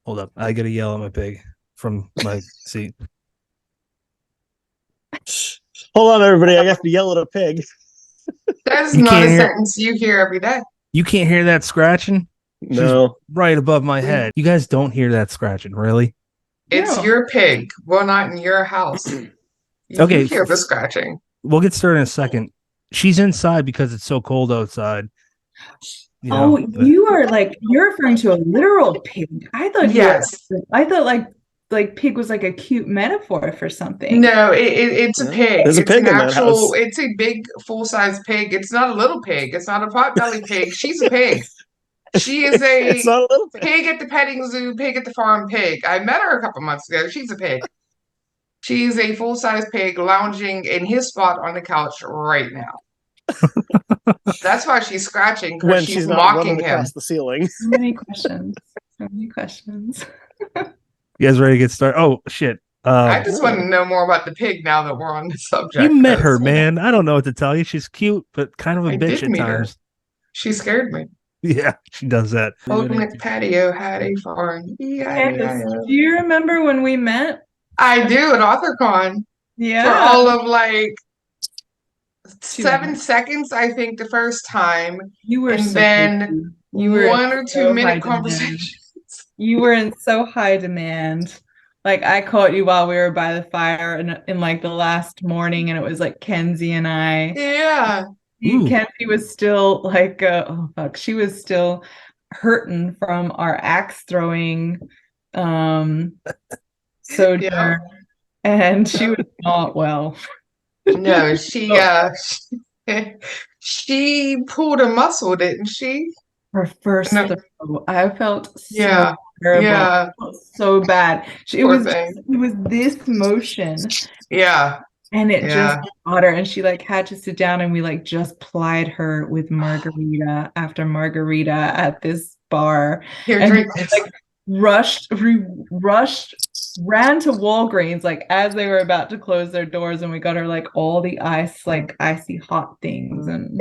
Hold up. I gotta yell at my pig from my seat. Hold on, everybody. I have to yell at a pig. That is You not can't a hear sentence you hear every day. you can't hear that scratching? She's No. right above my head. You guys don't hear that scratching, really? It's No. your pig. Well, not in your house. You Okay, hear the scratching. we'll get started in a second. She's inside because it's so cold outside. You Oh, know, you're referring to a literal pig. Yes. I thought like pig was like a cute metaphor for something. No, it's a pig. There's a It's pig an in that house. it's a big full-size pig. It's not a little pig. It's not a pot-bellied pig. She's a pig. She is It's a not a little pig. pig at the petting zoo, pig at the farm pig. I met her a couple months ago. She's a pig. She's a full-size pig lounging in his spot on the couch right now. That's why she's scratching, because When she's she's not running mocking him. across the ceiling. So many questions. So many questions. you guys ready to get started? Oh shit. I just want to know more about the pig now that we're on the subject. You met her, 'cause man. I don't know what to tell you. She's cute, but kind of a I bitch did at meet her. times. She scared me. Yeah, she does that. Old patio had a farm. Candace, do you remember when we met? I do at AuthorCon for Yeah. all of like 7 minutes. seconds, I think, the first time, You were and so then you were 1 or 2 so high minute demand. conversations. You were in so high demand. Like I caught you while we were by the fire in like the last morning, and it was like Kenzie and I. Yeah. Ooh. Kenzie was still like, oh fuck, she was still hurting from our axe throwing sojourn, Yeah. and she was not well. No, she pulled a muscle, didn't she? Her first No. throw, I felt so Yeah. terrible. Yeah. I felt so bad. It Poor was thing. it was this motion, Yeah. and it just Yeah. got her, and she like had to sit down, and we like just plied her with margarita after margarita at this bar. Here, And drink this. like rushed, ran to Walgreens like as they were about to close their doors, and we got her like all the icy hot things and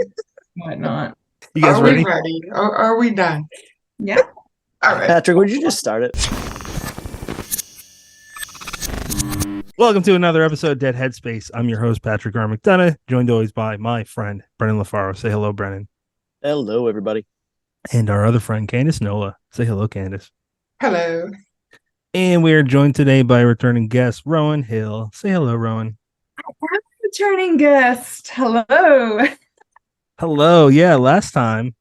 whatnot. You guys Are ready? we ready? Are we done? Yeah. All right. Patrick, would you just start it? Welcome to another episode of Dead Headspace. I'm your host, Patrick R. McDonough, joined always by my friend, Brennan LaFaro. Say hello, Brennan. Hello, everybody. And our other friend, Candace Nola. Say hello, Candace. Hello. And we are joined today by returning guest, Rowan Hill. Say hello, Rowan. Returning guest. Hello. Hello. Yeah, the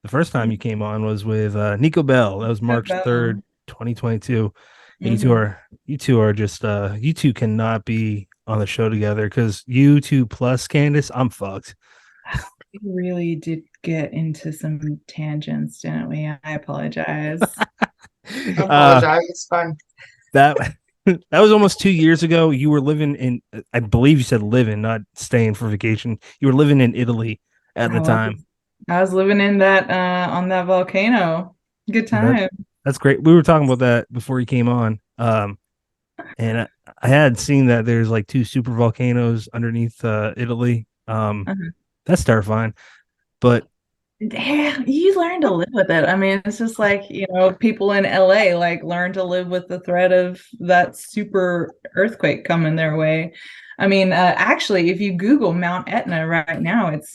first time you came on was with Nico Bell. That was March Bell. 3rd, 2022. Mhm. You two are just you two cannot be on the show together because you two plus Candace, I'm fucked. We really did get into some tangents, didn't we? I apologize. I apologize. It's fun. That that was almost 2 years ago. You were living in, I believe you said living, not staying for vacation. You were living in Italy at the time. I was living in that on that volcano. Good time. That's great. We were talking about that before you came on. And I had seen that there's like 2 super volcanoes underneath Italy. That's terrifying. But Yeah, you learn to live with it. I mean, it's just like, people in LA like learn to live with the threat of that super earthquake coming their way. I mean, actually, if you Google Mount Etna right now, it's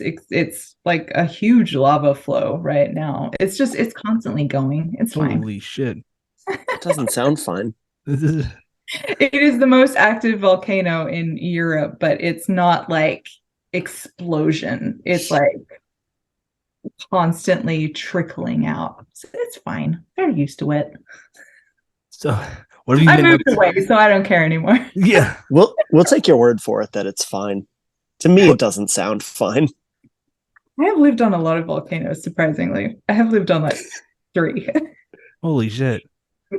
like a huge lava flow right now. It's constantly going. It's fine. holy shit. That doesn't sound fun. It is the most active volcano in Europe, but it's not like explosion. It's like constantly trickling out. So it's fine. They're used to it. So what have you I been moved up to? away, so I don't care anymore. Yeah. We'll take your word for it that it's fine. To me, it doesn't sound fine. I have lived on a lot of volcanoes, surprisingly. I have lived on like 3. Holy shit.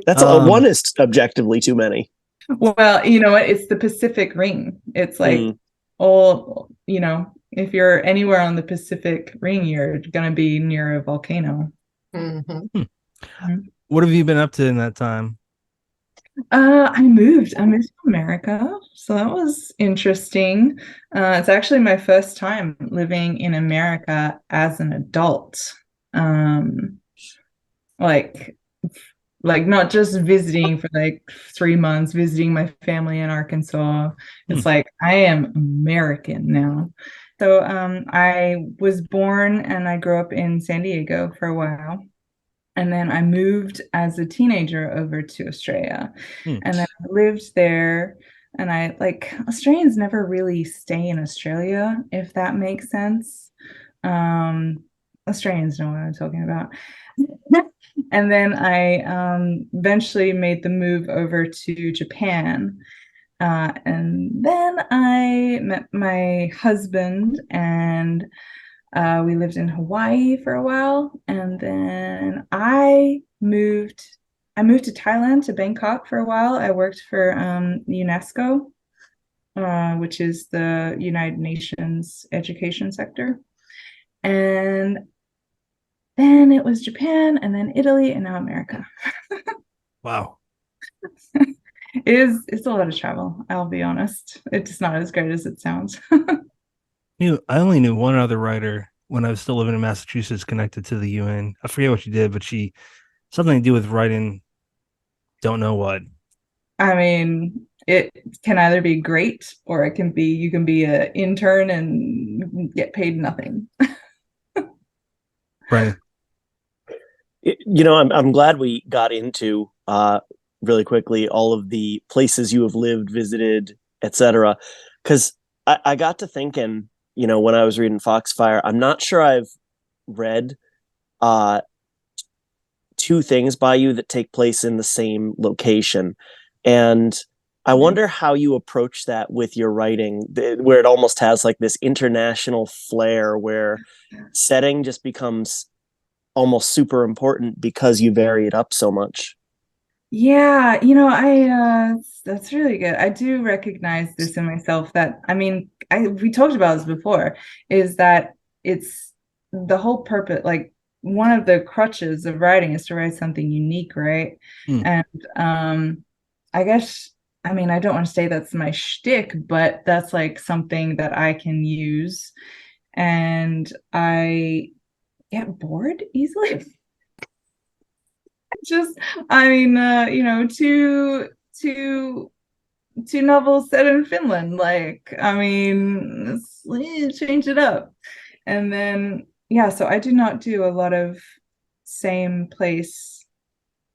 That's one is objectively too many. Well, you know what? It's the Pacific Ring. It's like all, if you're anywhere on the Pacific Ring, you're going to be near a volcano. Mm-hmm. What have you been up to in that time? I moved to America, so that was interesting. It's actually my first time living in America as an adult. Like like not just visiting for like 3 months, visiting my family in Arkansas. It's like I am American now. So I was born and I grew up in San Diego for a while. And then I moved as a teenager over to Australia. And then I lived there. And I like Australians never really stay in Australia, if that makes sense. Australians know what I'm talking about. And then I eventually made the move over to Japan. And then I met my husband and we lived in Hawaii for a while. And then I moved to Thailand, to Bangkok for a while. I worked for UNESCO, which is the United Nations education sector. And then it was Japan, and then Italy, and now America. Wow. It's a lot of travel, I'll be honest. It's not as great as it sounds. I only knew one other writer when I was still living in Massachusetts connected to the UN. I forget what she did, but she something to do with writing. Don't know what. I mean, it can either be great or it can be you can be an intern and get paid nothing. Brennan. I'm glad we got into really quickly all of the places you have lived, visited, etc. Because I got to thinking, when I was reading Foxfire, I'm not sure I've read two things by you that take place in the same location. And I wonder how you approach that with your writing, where it almost has like this international flair where setting just becomes almost super important because you vary it up so much. Yeah, that's really good. I do recognize this in myself that I mean, we talked about this before, is that it's the whole purpose, like one of the crutches of writing is to write something unique, right? And I guess I mean I don't want to say that's my shtick, but that's like something that I can use. And I get bored easily. Just I mean two novels set in Finland, like I mean let's change it up. And then yeah, so I do not do a lot of same place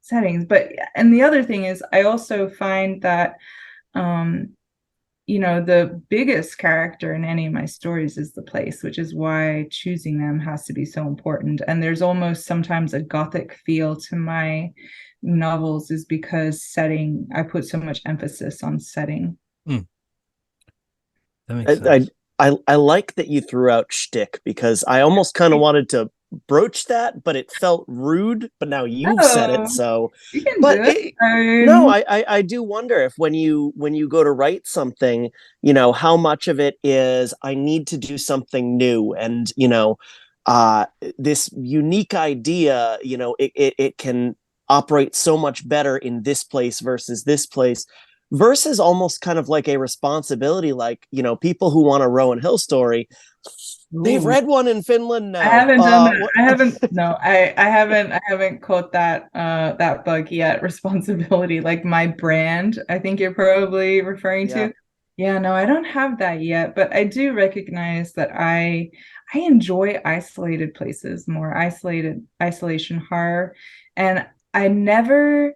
settings. But and the other thing is I also find that um the biggest character in any of my stories is the place, which is why choosing them has to be so important. And there's almost sometimes a gothic feel to my novels, is because setting, I put so much emphasis on setting. That makes sense. I like that you threw out shtick, because I almost kind of wanted to broach that, but it felt rude. But now you've said it, so. You can But do it. no, I do wonder if when you go to write something, how much of it is I need to do something new, and this unique idea, it can operate so much better in this place versus this place, versus almost kind of like a responsibility, like people who want a Rowan Hill story, they've read one in Finland now. I haven't done that. I haven't. No, I haven't. I haven't caught that that bug yet. Responsibility, like my brand. I think you're probably referring to. Yeah, no, I don't have that yet, but I do recognize that I enjoy isolated places, more isolation horror, and I never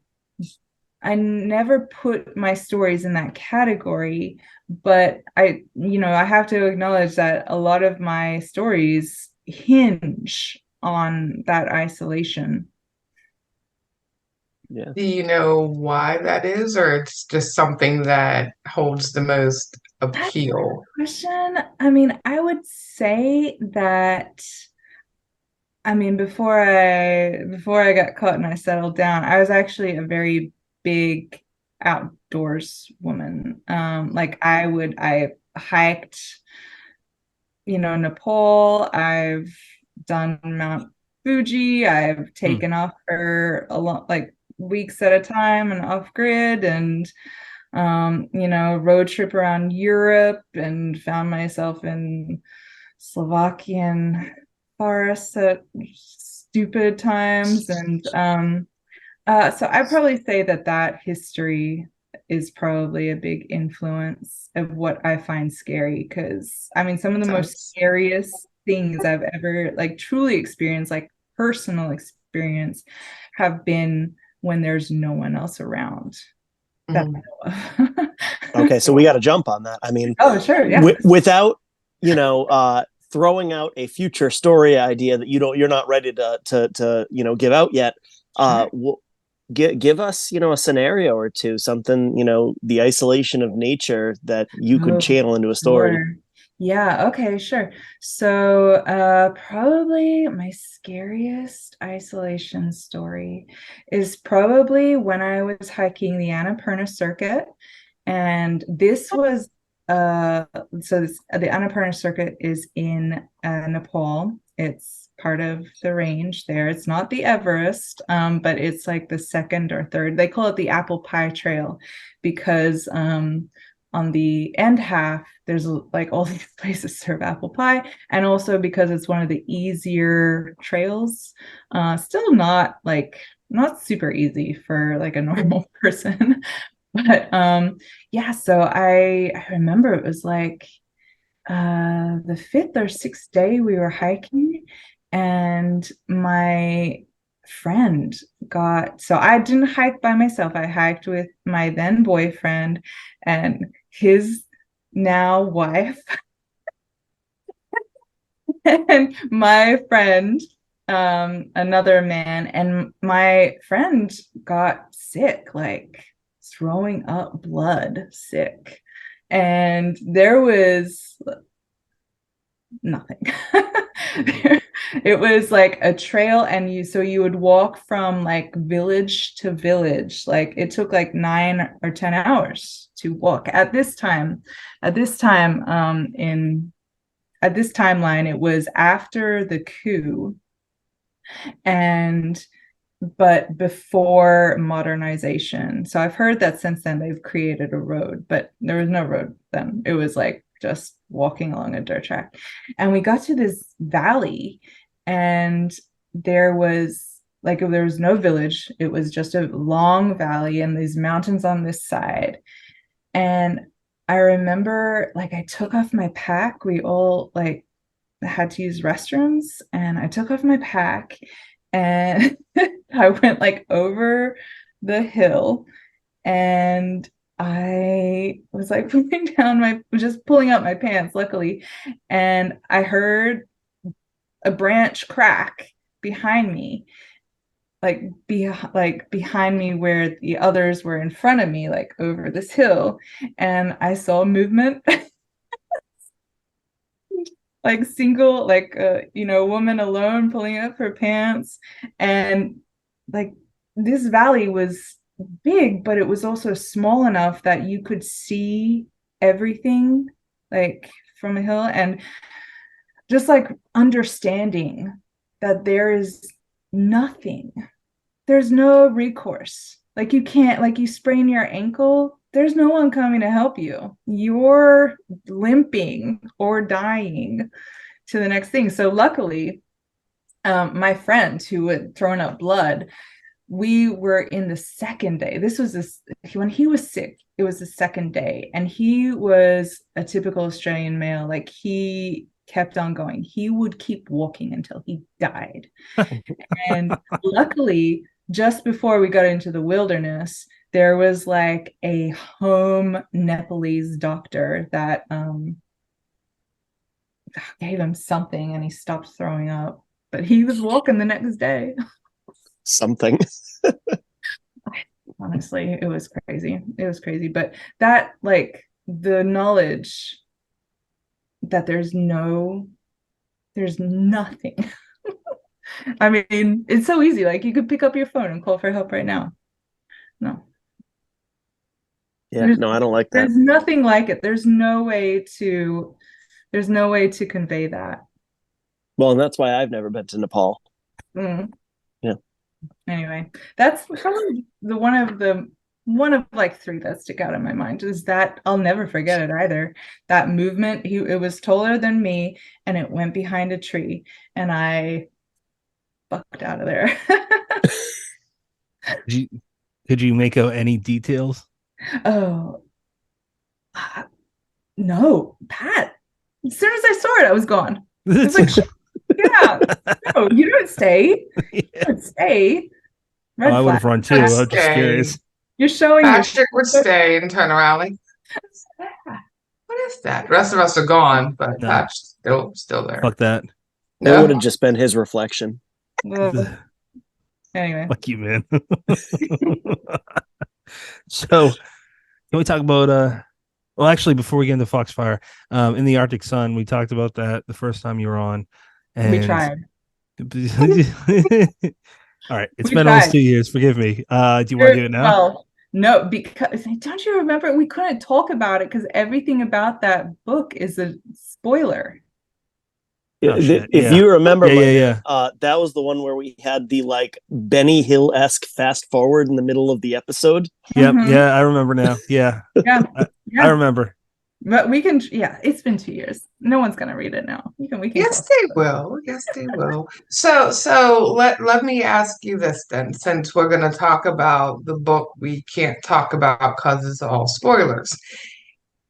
put my stories in that category, but I have to acknowledge that a lot of my stories hinge on that isolation. Yeah. Do you know why that is, or it's just something that holds the most appeal? Question. I mean, I would say that I mean, before I got caught and I settled down, I was actually a very big outdoors woman. Like I hiked, Nepal. I've done Mount Fuji. I've taken off for a lot, like weeks at a time and off grid, and road trip around Europe, and found myself in Slovakian forests at stupid times. And So I'd probably say that history is probably a big influence of what I find scary. Because I mean, some of the most Sounds scariest things I've ever like truly experienced, like personal experience, have been when there's no one else around that Mhm. I know of. Okay, so we got to jump on that. I mean, Oh, sure, yeah. without throwing out a future story idea that you're not ready to give out yet. Sure. Give us a scenario or two, something, the isolation of nature that you could Oh, channel into a story. sure. Yeah, okay, sure. So, probably my scariest isolation story is probably when I was hiking the Annapurna Circuit. And this was the Annapurna Circuit is in Nepal. It's part of the range there. It's not the Everest, but it's like the second or third. They call it the Apple Pie Trail because on the end half, there's like all these places serve apple pie, and also because it's one of the easier trails. Still not super easy for like a normal person, but yeah. So I remember it was like the fifth or sixth day we were hiking, and my friend got so I didn't hike by myself. I hiked with my then boyfriend and his now wife and my friend, another man, and my friend got sick, like throwing up blood sick. And there was nothing. It was like a trail, and you would walk from like village to village. Like it took like 9 or 10 hours to walk at this time. At this time, in at this timeline, it was after the coup, and but before modernization. So I've heard that since then they've created a road, but there was no road then. It was like just walking along a dirt track. And we got to this valley, and there was no village. It was just a long valley and these mountains on this side. And I remember like I took off my pack. We all like had to use restrooms, and I took off my pack and I went like over the hill, and I was like just pulling up my pants, luckily, and I heard a branch crack behind me, like behind me where the others were in front of me, like over this hill, and I saw movement. Like single, like woman alone pulling up her pants. And like this valley was big, but it was also small enough that you could see everything like from a hill. And just like understanding that there is nothing, there's no recourse. Like you can't, like you sprain your ankle, there's no one coming to help you. You're limping or dying to the next thing. So luckily, my friend who had thrown up blood, we were in the second day. When he was sick, it was the second day, and he was a typical Australian male. Like he kept on going. He would keep walking until he died. And luckily, just before we got into the wilderness, there was like a home Nepalese doctor that gave him something and he stopped throwing up. But he was walking the next day. Something. Honestly, it was crazy. It was crazy. But that, like, the knowledge that there's nothing. I mean, it's so easy. Like, you could pick up your phone and call for help right now. No. Yeah, no, I don't like that. There's nothing like it. There's no way to convey that. Well, and that's why I've never been to Nepal. Mm. Yeah. Anyway, that's probably one of like three that stick out in my mind is that I'll never forget it either. That movement, it was taller than me, and it went behind a tree, and I bucked out of there. Did you, could you make out any details? Oh, no, Pat. As soon as I saw it, I was gone. It's like, yeah, no, you don't stay. You Yeah. don't stay. Oh, Red I would flag. have run I'd too. I'm just stay. curious. You're showing your. Patrick would stay and turn around like, what is that? The rest of us are gone, but No, Pat's still there. fuck that. It would No. have just been his reflection. Ugh. Anyway. Fuck you, man. So can we talk about well, actually, before we get into Foxfire, in the Arctic Sun, we talked about that the first time you were on. We And tried. all right, it's We been almost tried. 2 years. Forgive me. Do you want to do it now? Well, no, because don't you remember we couldn't talk about it because everything about that book is a spoiler. Oh shit. If Yeah. you remember, Yeah. that was the one where we had the like Benny Hill-esque fast forward in the middle of the episode. Yep. Mhm. Yeah, I remember now. Yeah. Yeah. I Yeah. remember. But we can, yeah, it's been 2 years. No one's gonna read it now. We can Yes, talk they about it. will. Yes, they will. So let me ask you this then, since we're going to talk about the book we can't talk about because it's all spoilers.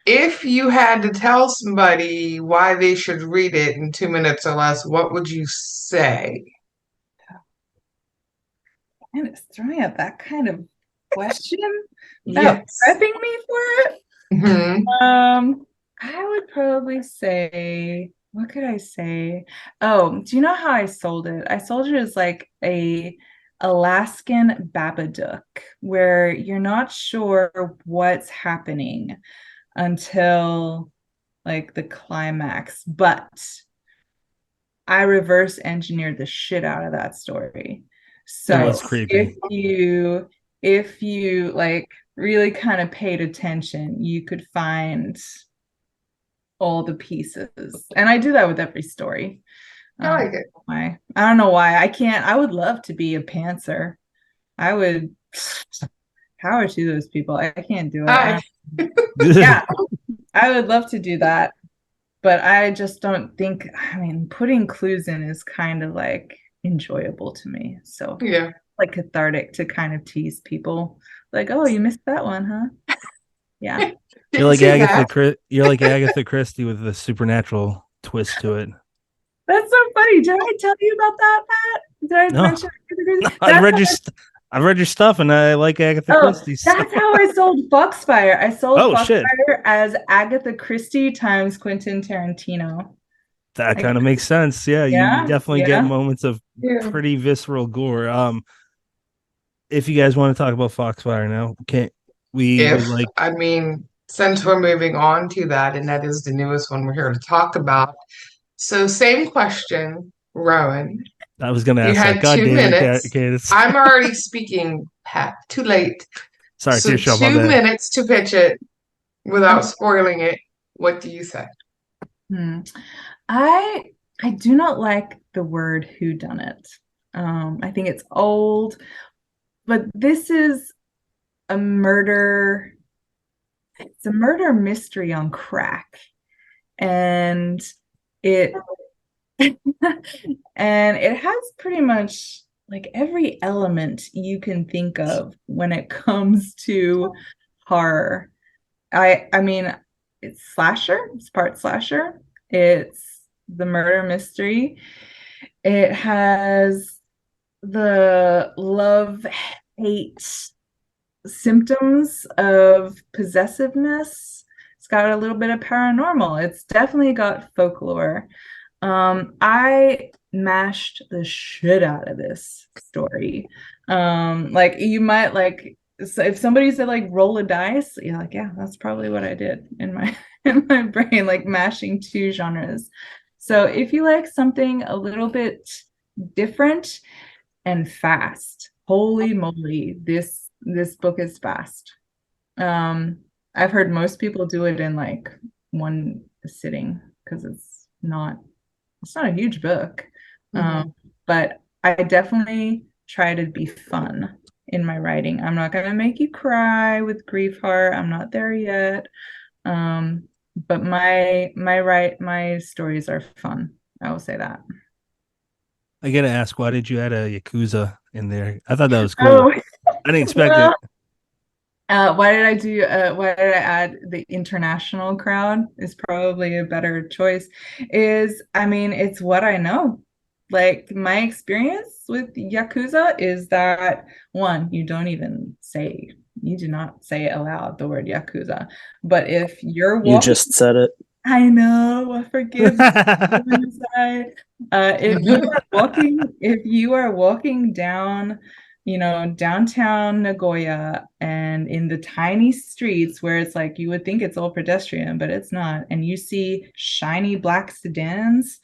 If you had to tell somebody why they should read it in 2 minutes or less, what would you say? And it's throwing out that kind of question without Yes. prepping me for it. Mhm. I would probably say, what could I say? Oh, do you know how I sold it? I sold it as like a Alaskan Babadook, where you're not sure what's happening until like the climax, but I reverse engineered the shit out of that story. It So was creepy. if you like really kind of paid attention, you could find all the pieces. And I do that with every story. I like it. Why? I don't know why. I would love to be a pantser. I would power to those people. I can't do it. Hi. Yeah, I would love to do that. But I just don't think, I mean, putting clues in is kind of like enjoyable to me. So Yeah. like cathartic to kind of tease people. Like, oh, you missed that one, huh? Yeah. You're like See that? You're like Agatha Christie with a supernatural twist to it. That's so funny. Did I tell you about that, Pat? Did I No. mention I've read your stuff, and I like Agatha Christie. So. That's how I sold Foxfire. I sold Oh shit, Foxfire as Agatha Christie times Quentin Tarantino. that Like, kind of makes sense. Yeah, you yeah, definitely get yeah. moments of Yeah. pretty visceral gore. If you guys want to talk about Foxfire now, can't we like I mean, since we're moving on to that, and that is the newest one we're here to talk about. So, same question, Rowan. I was gonna You ask that. had God two damn it, minutes. Candace. I'm already speaking, Pat. Too late. Sorry, So, tear shot, my 2 minutes to pitch it without spoiling it. What do you say? Hmm. I do not like the word whodunit. I think it's old, but this is a murder. It's a murder mystery on crack, and it and it has pretty much like every element you can think of when it comes to horror. I mean, it's slasher, it's part slasher, it's the murder mystery. It has the love hate symptoms of possessiveness. It's got a little bit of paranormal. It's definitely got folklore. I mashed the shit out of this story. Like you might like so if somebody said like roll a dice, you're like, yeah, that's probably what I did in my in my brain, like mashing two genres. So if you like something a little bit different and fast, holy moly, this book is fast. I've heard most people do it in like one sitting because it's not a huge book. But I definitely try to be fun in my writing. I'm not gonna make you cry with grief heart. I'm not there yet. But my stories are fun. I will say that. I gotta ask, why did you add a Yakuza in there? I thought that was cool. Oh, I didn't expect it. Why did I do? Why did I add the international crowd? Is probably a better choice. I mean, it's what I know. Like my experience with Yakuza is that one, you do not say aloud the word Yakuza. But if you're You walking, just said it. I know, forgive me. If you are walking down, downtown Nagoya and in the tiny streets where it's like you would think it's all pedestrian, but it's not, and you see shiny black sedans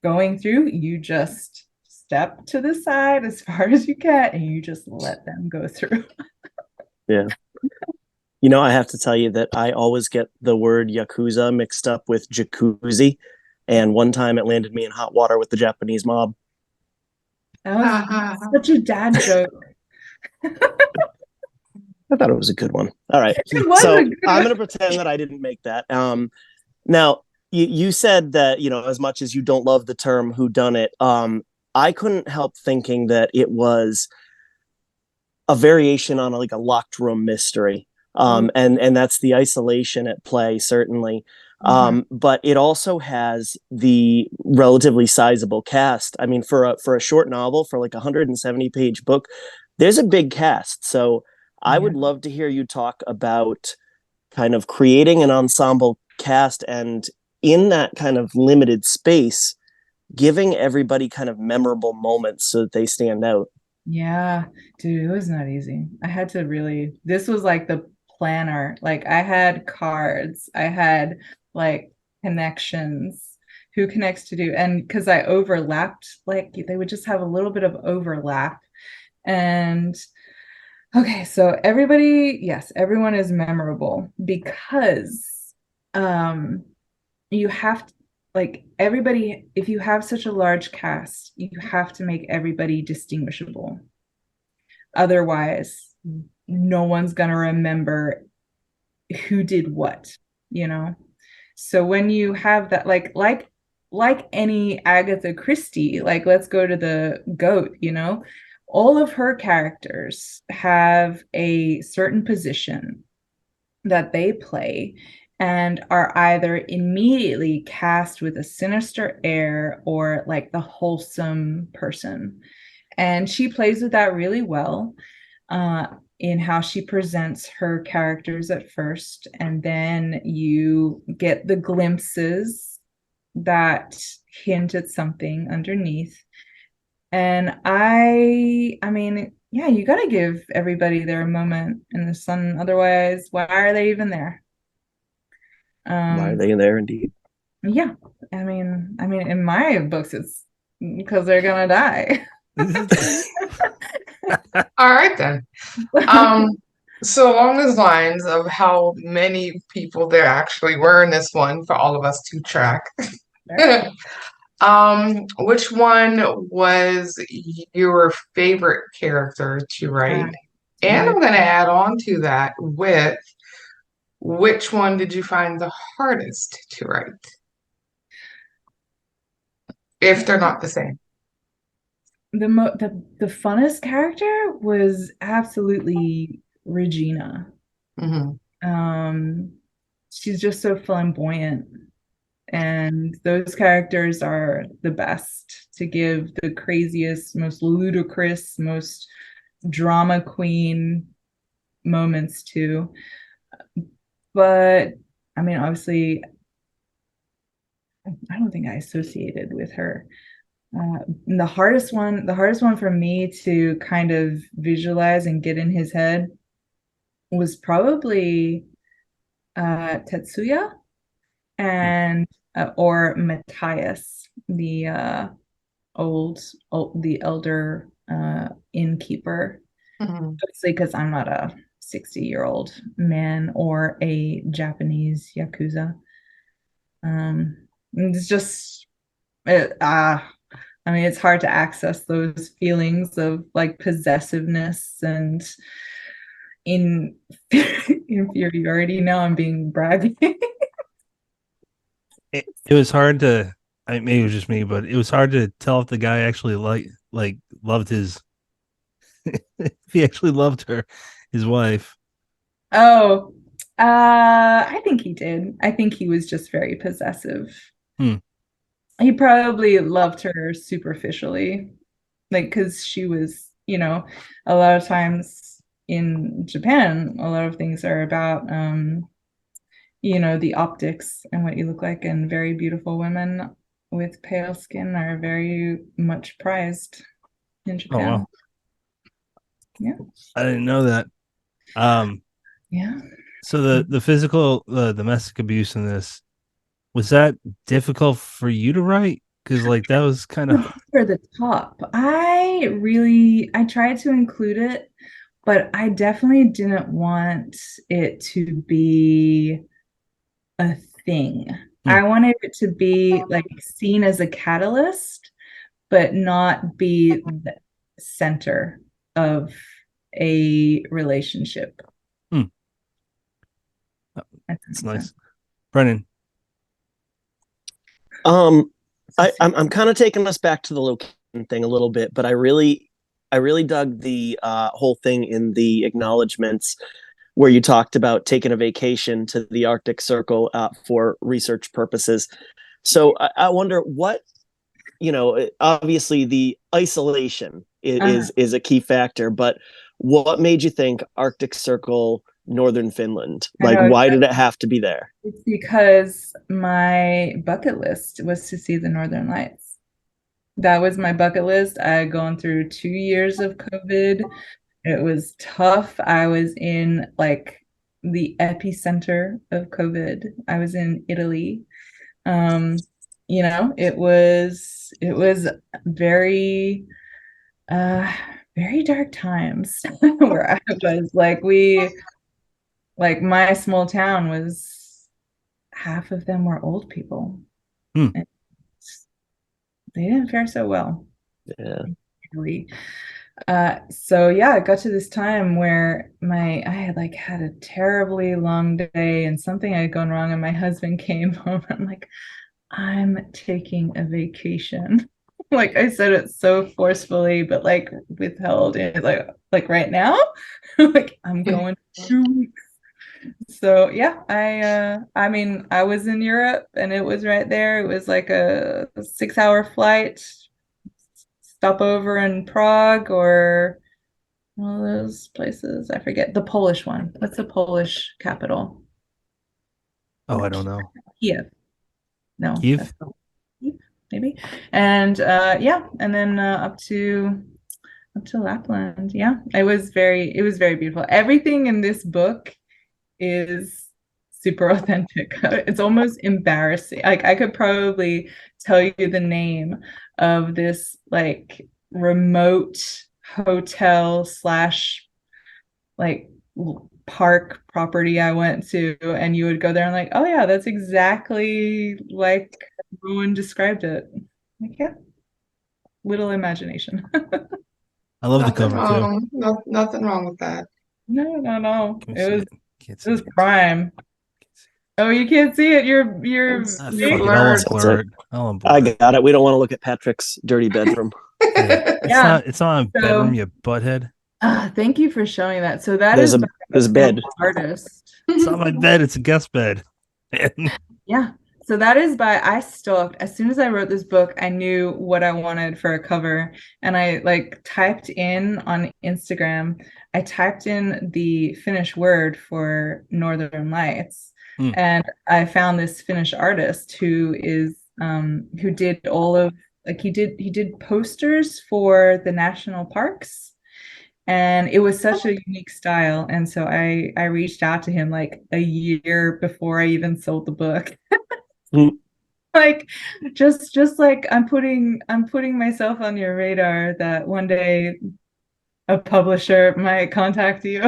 going through, you just step to the side as far as you can and you just let them go through. Yeah. I have to tell you that I always get the word Yakuza mixed up with jacuzzi. And one time it landed me in hot water with the Japanese mob. That was such a dad joke. I thought it was a good one. All right. So I'm going to pretend that I didn't make that. Now, you said that, as much as you don't love the term whodunit, I couldn't help thinking that it was a variation on a locked room mystery. And that's the isolation at play, certainly. But it also has the relatively sizable cast. I mean, for a short novel, for like a 170-page book, there's a big cast. So I would love to hear you talk about kind of creating an ensemble cast and in that kind of limited space, giving everybody kind of memorable moments so that they stand out. Yeah, dude, it was not easy. This was like the planner. Like I had cards, I had like connections, who connects to do, and because I overlapped, like they would just have a little bit of overlap. And okay, so everyone is memorable because you have to, like everybody, if you have such a large cast, you have to make everybody distinguishable. Otherwise, no one's gonna remember who did what, you know? So when you have that, like any Agatha Christie, like let's go to the GOAT, all of her characters have a certain position that they play and are either immediately cast with a sinister air or like the wholesome person. And she plays with that really well in how she presents her characters at first. And then you get the glimpses that hint at something underneath. And I mean, yeah, you got to give everybody their moment in the sun. Otherwise, why are they even there? Why are they there indeed? Yeah. I mean, in my books, it's because they're gonna die. All right then. So along those lines of how many people there actually were in this one for all of us to track. Which one was your favorite character to write? And I'm gonna add on to that with which one did you find the hardest to write? If they're not the same. The funnest character was absolutely Regina. She's just so flamboyant, and those characters are the best to give the craziest, most ludicrous, most drama queen moments to. But I mean, obviously, I don't think I associated with her. The hardest one for me to kind of visualize and get in his head was probably Tetsuya and or Matthias, the the elder innkeeper. Obviously, because I'm not a 60-year-old man or a Japanese yakuza. It's just I mean, it's hard to access those feelings of like possessiveness and inferiority. Now I'm being bragging. It was hard to, maybe it was just me, but it was hard to tell if the guy actually loved his if he actually loved her, his wife. Oh, I think he did. I think he was just very possessive. Hmm. He probably loved her superficially, like because she was, a lot of times in Japan, a lot of things are about, the optics and what you look like, and very beautiful women with pale skin are very much prized in Oh Japan. wow, Yeah. I didn't know that. Um, Yeah. so the physical, domestic abuse in this, was that difficult for you to write? Because like that was kind of For the top. I tried to include it, but I definitely didn't want it to be a thing. hmm, I wanted it to be like seen as a catalyst, but not be the center of a relationship. hmm, If that it's makes sense. nice. Brennan, Um, I'm kind of taking us back to the location thing a little bit, but I really dug the whole thing in the acknowledgments where you talked about taking a vacation to the Arctic Circle for research purposes. So I wonder what, obviously the isolation Uh, is a key factor, but what made you think Arctic Circle, Northern Finland? I Like, know why did it have to be there? it's because my bucket list was to see the Northern Lights. That was my bucket list. I had gone through 2 years of COVID. It was tough. I was in like the epicenter of COVID. I was in Italy. Um, it was very uh very dark times where I was like my small town was half of them were old people. hmm. And they didn't fare so well, Yeah. really. So yeah, I got to this time where I had like had a terribly long day and something had gone wrong, and my husband came home. I'm like, I'm taking a vacation. Like I said it so forcefully, but like withheld it like right now. Like I'm going 2 weeks. So yeah, I mean I was in Europe and it was right there. It was like a 6 hour flight, stop over in Prague or one of those places. I forget the Polish one. What's the Polish capital? Oh, I don't know. Kiev. No, Kiev. that's not Kiev, maybe. And yeah, and then up to Lapland. Yeah, it was very beautiful. Everything in this book is super authentic. It's almost embarrassing. Like I could probably tell you the name of this like remote hotel slash like park property I went to, and you would go there and like, oh yeah, that's exactly like Rowan described it. Like, yeah, little imagination. I love the Nothing cover too. wrong. Nothing wrong with that. No, no, no. Can we It see was it? Can't it see was it. prime. Oh, you can't see it. You're Ah, You're fuck big. it. I'll blurred. That's unblur it. it. I'll I unblur it. got it. We don't want to look at Patrick's dirty bedroom. Yeah, it's Yeah. not. It's not a bedroom. So You butthead. thank you for showing that. So that There's is a by there's a an bed. artist. It's not my bed. It's a guest bed. Yeah. So that is by I stalked. As soon as I wrote this book, I knew what I wanted for a cover. And I like typed in on Instagram, I typed in the Finnish word for Northern Lights. Hmm. And I found this Finnish artist who did all of like he did posters for the national parks. And it was such a unique style. And so I reached out to him like a year before I even sold the book. Mm. Like just like I'm putting myself on your radar that one day a publisher might contact you.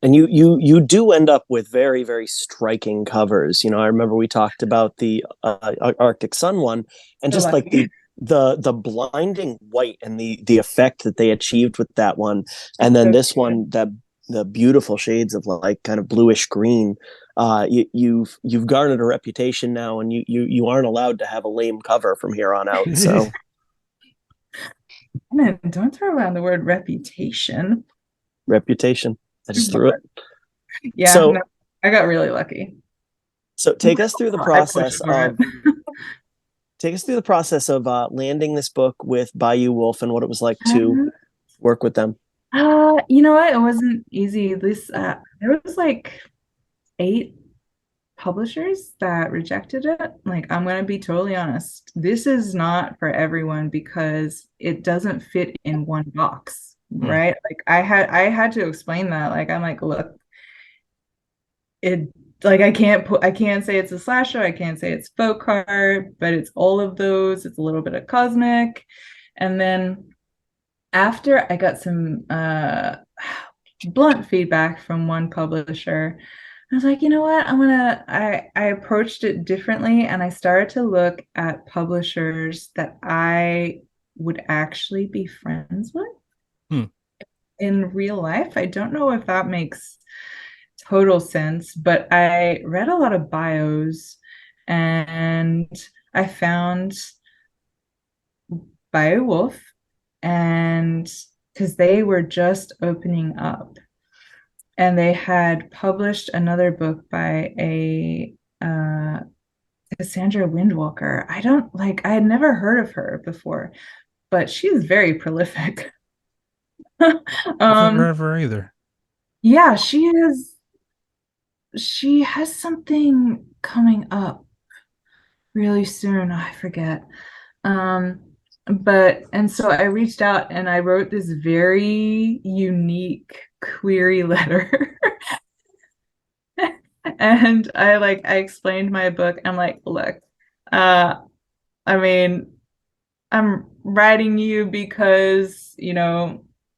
And you do end up with very, very striking covers. I remember we talked about the Arctic Sun one, and So just like lucky. the blinding white and the effect that they achieved with that one, and It's then so this good. one, that the beautiful shades of like kind of bluish green. You've garnered a reputation now, and you aren't allowed to have a lame cover from here on out. So Don't throw around the word reputation. Reputation. I just threw it. Yeah, So no, I got really lucky. so take us through the I pushed process for it. of landing this book with Bayou Wolf and what it was like to Um, work with them. you know what? It wasn't easy. There was like 8 publishers that rejected it. Like, I'm gonna be totally honest. This is not for everyone because it doesn't fit in one box, right? Like I had to explain that. Like, I'm like, look, it like I can't say it's a slasher, I can't say it's folk horror, but it's all of those. It's a little bit of cosmic. And then after I got some blunt feedback from one publisher, I was like, you know what? I approached it differently and I started to look at publishers that I would actually be friends with Hmm. in real life. I don't know if that makes total sense, but I read a lot of bios and I found Beowulf, and because they were just opening up and they had published another book by a Cassandra Windwalker. I had never heard of her before, but she's very prolific. I've never um heard of her either. yeah, she has something coming up really soon. I forget. Um, but and so I reached out and I wrote this very unique query letter. And I explained my book. I'm like, look, uh, I mean, I'm writing you because,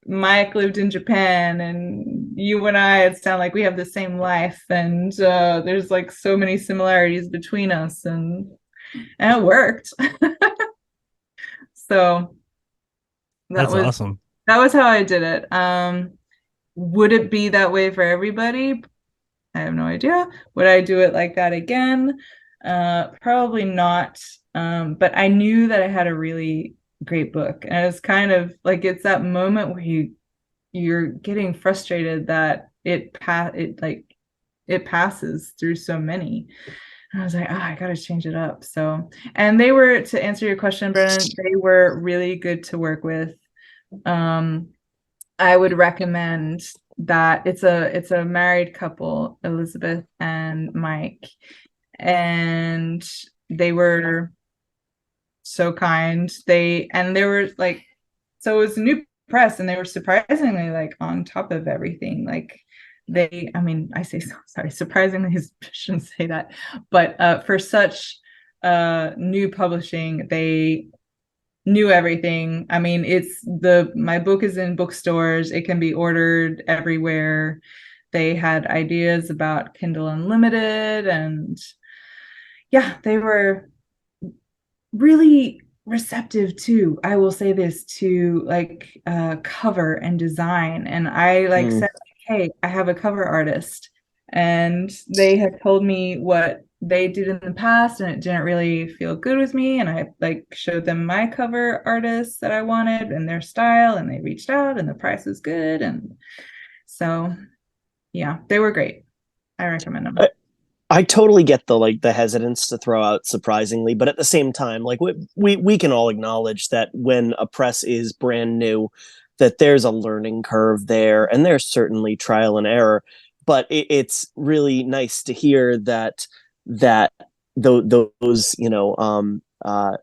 Mike lived in Japan and you and I, it sound like we have the same life and there's like so many similarities between us and it worked. So that That's was awesome. that was how I did it. Would it be that way for everybody? I have no idea. Would I do it like that again? Probably not. But I knew that I had a really great book. And it's kind of like it's that moment where you're getting frustrated that it passes through so many. And I was like, oh, I gotta change it up. So, and they were, to answer your question, Brennan, they were really good to work with. Um, I would recommend that it's a married couple, Elizabeth and Mike, and they were so kind. They were like, so it was a new press, and they were surprisingly like on top of everything. Like I mean, I say so, sorry, surprisingly, I shouldn't say that, but for such new publishing, they knew everything. I mean, my book is in bookstores. It can be ordered everywhere. They had ideas about Kindle Unlimited, and yeah, they were really receptive too. I will say this, to like cover and design. And I like Mm. said, hey, I have a cover artist, and they had told me what they did in the past and it didn't really feel good with me, and I like showed them my cover artists that I wanted and their style, and they reached out and the price was good, and so yeah, they were great. I recommend them. I totally get the hesitance to throw out surprisingly, but at the same time, like we can all acknowledge that when a press is brand new, that there's a learning curve there, and there's certainly trial and error. But it's really nice to hear that those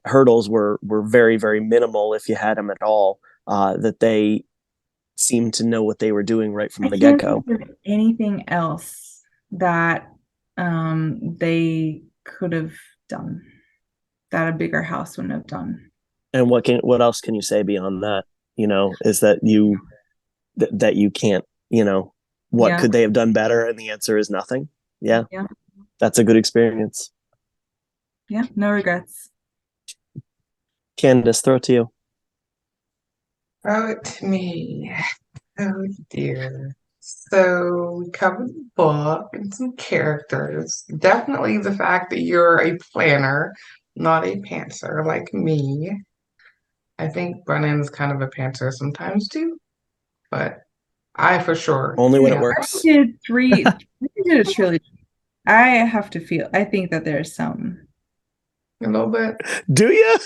hurdles were very very minimal, if you had them at all. That they seemed to know what they were doing right from I the get can't go. think of anything else that they could have done that a bigger house wouldn't have done. And what else can you say beyond that? Is that you can't, what Yeah. could they have done better? And the answer is nothing. Yeah, Yeah. that's a good experience. Yeah. No regrets. Candace, throw it to you. Oh, to me. Oh dear. So we covered the book and some characters. Definitely the fact that you're a planner, not a pantser like me. I think Brennan's kind of a pantser sometimes too, but I for sure. Only when it Yeah. works. Did three. I did a trilogy. I think that there's some. A little bit. Do you?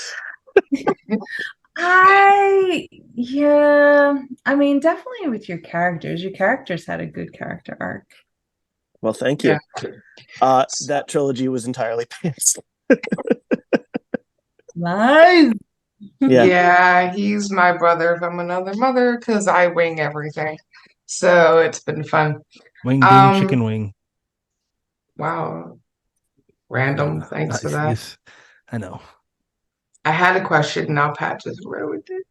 Yeah, I mean, definitely with your characters. Your characters had a good character arc. Well, thank you. That trilogy was entirely pants. Nice. Yeah, he's my brother from another mother because I wing everything. So it's been fun. Wing ding chicken wing. Wow. Random. Thanks for that. Yes, I know. I had a question, now Pat just ruined it.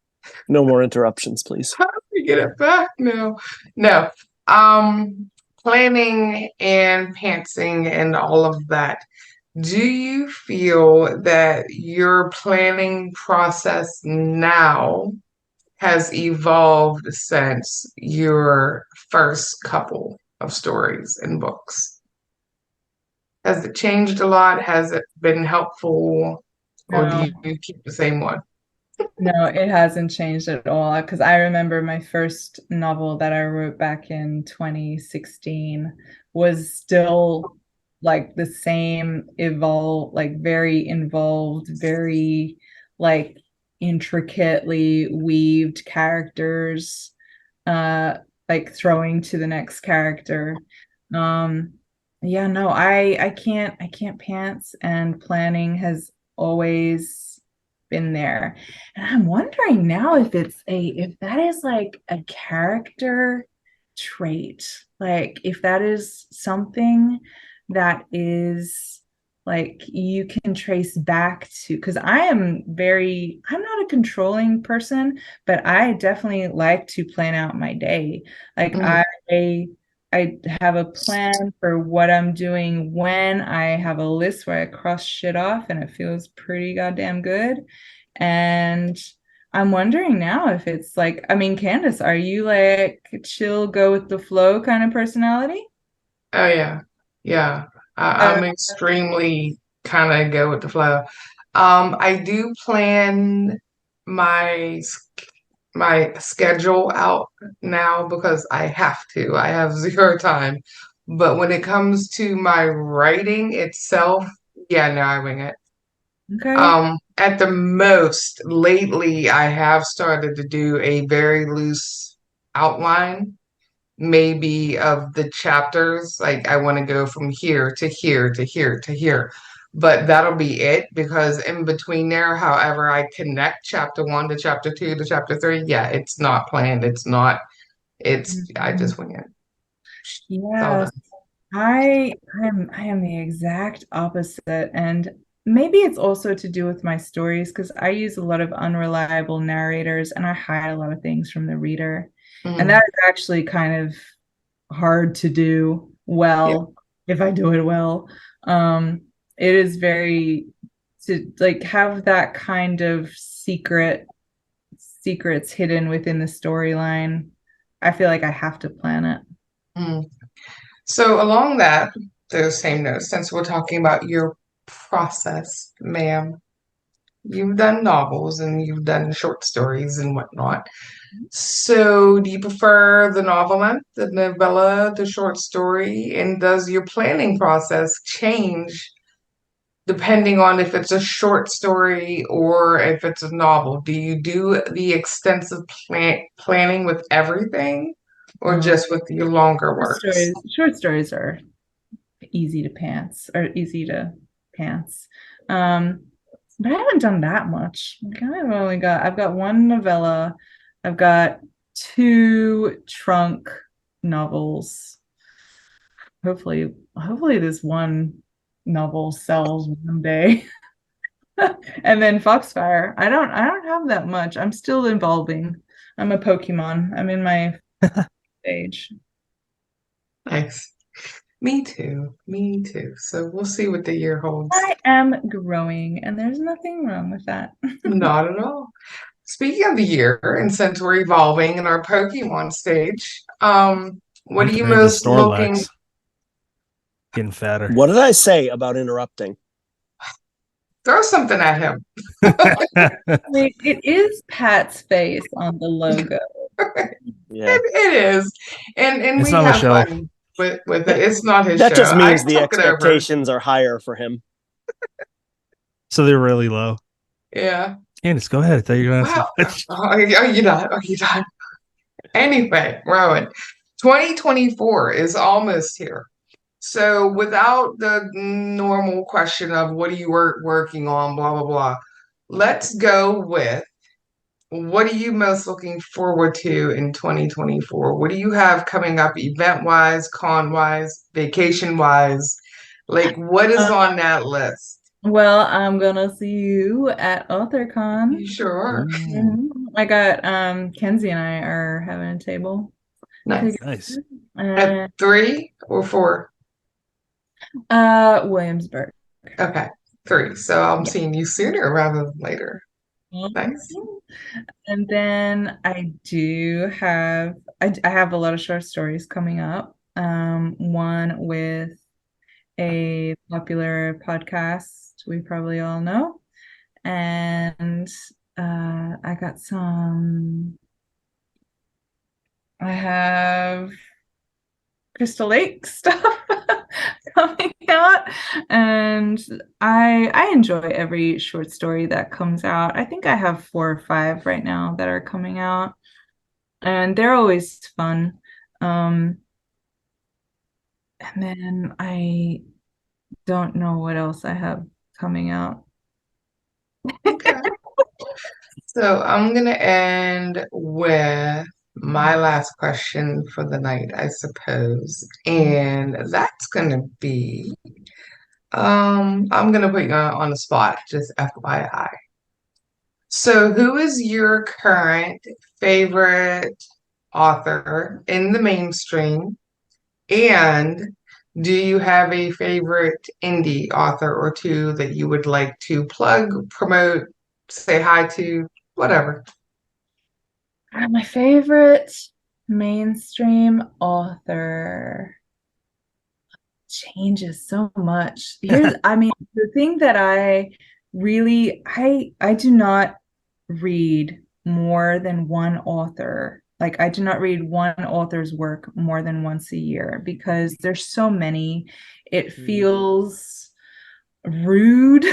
No more interruptions, please. How do we get it back now? No. Planning and pantsing and all of that. Do you feel that your planning process now has evolved since your first couple of stories and books? Has it changed a lot? Has it been helpful? Or do No. you keep the same one? No, it hasn't changed at all. Because I remember my first novel that I wrote back in 2016 was still like the same very involved, very like intricately weaved characters, like throwing to the next character. Yeah, no, I can't pants, and planning has always been there. And I'm wondering now if that is like a character trait, like if that is something that is like you can trace back to, because I'm not a controlling person, but I definitely like to plan out my day. Like I have a plan for what I'm doing when I have a list where I cross shit off and it feels pretty goddamn good. And I'm wondering now if it's like, I mean, Candace, are you like chill, go with the flow kind of personality? Oh yeah, yeah. I'm extremely kind of go with the flow. I do plan my my schedule out now because I have to. I have zero time. But when it comes to my writing itself, yeah, no, I wing it. Okay. At the most, lately, I have started to do a very loose outline maybe of the chapters. Like I want to go from here to here to here to here. But that'll be it because in between there, however I connect chapter one to chapter two to chapter three, yeah, it's not planned. It's not, I Mhm. just wing it. It's all Yes. done. I am the exact opposite. And maybe it's also to do with my stories because I use a lot of unreliable narrators and I hide a lot of things from the reader. And Mhm. that is actually kind of hard to do Yeah. well if I do it well. It is very to like have that kind of secrets hidden within the storyline. I feel like I have to plan it. Mhm. So along that, those same notes, since we're talking about your process, ma'am, you've done novels and you've done short stories and whatnot. So, do you prefer the novelette, the novella, the short story? And does your planning process change depending on if it's a short story or if it's a novel? Do you do the extensive planning with everything or Uh, just with your longer works? short stories are easy to pants. Um, but I haven't done that much. Like, I've got one novella, I've got two trunk novels. Hopefully this one novel sells one day. And then Foxfire. I don't have that much. I'm still evolving. I'm a Pokemon. I'm in my stage. Nice. Me too. Me too. So, we'll see what the year holds. I am growing, and there's nothing wrong with that. Not at all. Speaking of the year, and since we're evolving in our Pokemon stage, what I'm are you turning into most looking? Snorlax, getting fatter. What did I say about interrupting? Throw something at him. Wait, it is Pat's face on the logo. Yeah. It is. And It's we not have Michelle. fun with it. It's not his That show. just means I the took it over. expectations are higher for him. So they're really low. Yeah. Candace, go ahead. I thought you were going to Wow. ask Are you done? Are you done? Anyway, Rowan, 2024 is almost here. So without the normal question of what are you working on, blah, blah, blah, let's go with what are you most looking forward to in 2024? What do you have coming up event-wise, con-wise, vacation-wise? Like what is on that list? Well, I'm gonna see you at AuthorCon. You sure? I got Kenzie and I are having a table Nice. together. Nice. At 3 or 4? Williamsburg. Okay, 3. So I'm Yeah. seeing you sooner rather than later. Nice. And then I do have I have a lot of short stories coming up. One with a popular podcast we probably all know. And I got I have Crystal Lake stuff coming out, and I enjoy every short story that comes out. I think I have 4 or 5 right now that are coming out, and they're always fun. And then I don't know what else I have coming out. Okay. So I'm gonna end with my last question for the night, I suppose. And that's gonna be, I'm gonna put you on the spot, just FYI. So who is your current favorite author in the mainstream? And do you have a favorite indie author or two that you would like to plug, promote, say hi to, whatever? My favorite mainstream author changes so much. I mean, the thing that I really, I do not read more than one author. Like, I do not read one author's work more than once a year because there's so many. It feels rude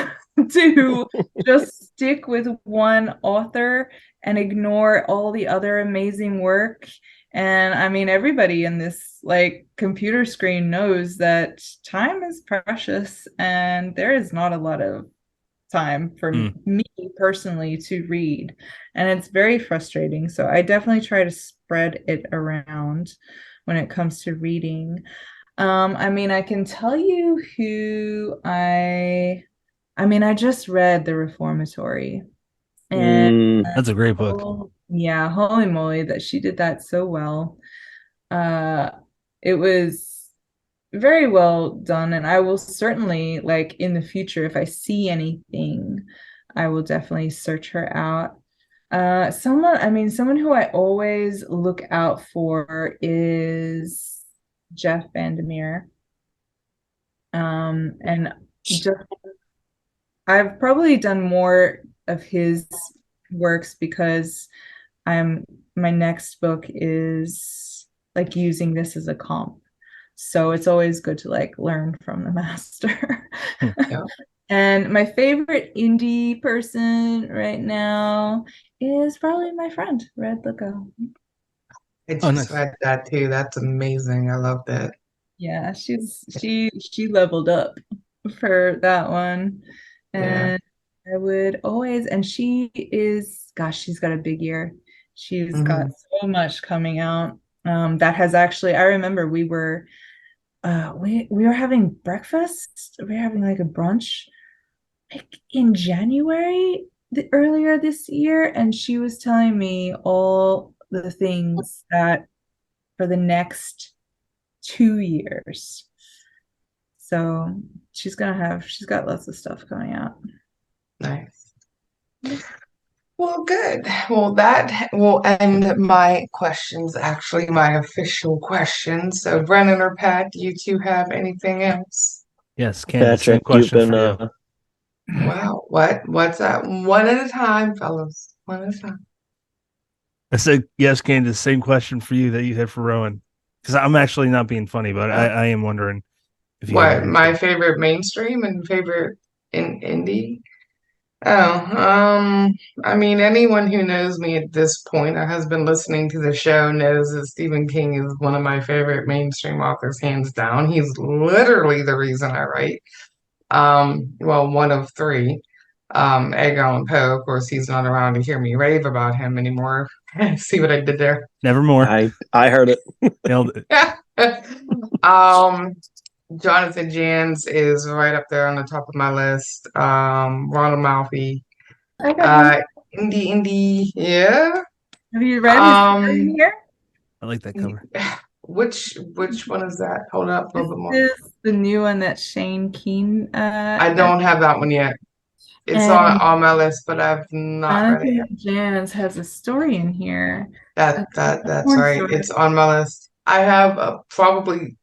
to just stick with one author and ignore all the other amazing work. And I mean, everybody in this like computer screen knows that time is precious and there is not a lot of time for me personally to read. And it's very frustrating. So I definitely try to spread it around when it comes to reading. I mean, I can tell you who I just read The Reformatory, and That's a great book. yeah, holy moly, that she did that so well. It was very well done, and I will certainly, like, in the future, if I see anything, I will definitely search her out. Someone who I always look out for is Jeff Vandermeer. And just I've probably done more of his works because my next book is like using this as a comp. So it's always good to like learn from the master. Yeah. And my favorite indie person right now is probably my friend, Red Lico. I just nice. read that too. That's amazing. I love that. Yeah, she leveled up for that one. And I would always, and she is, gosh, she's got a big year. She's got so much coming out. That has actually, I remember we were having breakfast. We were having like a brunch like in January earlier this year, and she was telling me all the things that for the next 2 years. So she's got lots of stuff coming out. Nice. Well, good. Well, that will end my questions, actually, my official questions. So, Brennan or Pat, do you two have anything else? Yes, Candace, same Patrick, you've question been for you. Wow. What's that? One at a time, fellas. One at a time. I said, yes, Candace, same question for you that you had for Rowan. Because I'm actually not being funny, but I am wondering if you have an What? My answer. favorite mainstream and favorite in indie? Oh, I mean, anyone who knows me at this point or has been listening to the show knows that Stephen King is one of my favorite mainstream authors, hands down. He's literally the reason I write. Well, one of three. Edgar Allan Poe, of course, he's not around to hear me rave about him anymore. See what I did there? Nevermore. I heard it. Nailed it. Um, Jonathan Jans is right up there on the top of my list. Ronald Malfi. I got him. Uh, indie, yeah. Have you read his story in Um, here? I like that cover. which one is that? Hold up a This little bit more. is the new one that Shane Keen I don't have that one yet. It's and on my list, but I've not read it yet. Jonathan Jans has a story in here. That's Porn right. story. It's on my list. I have probably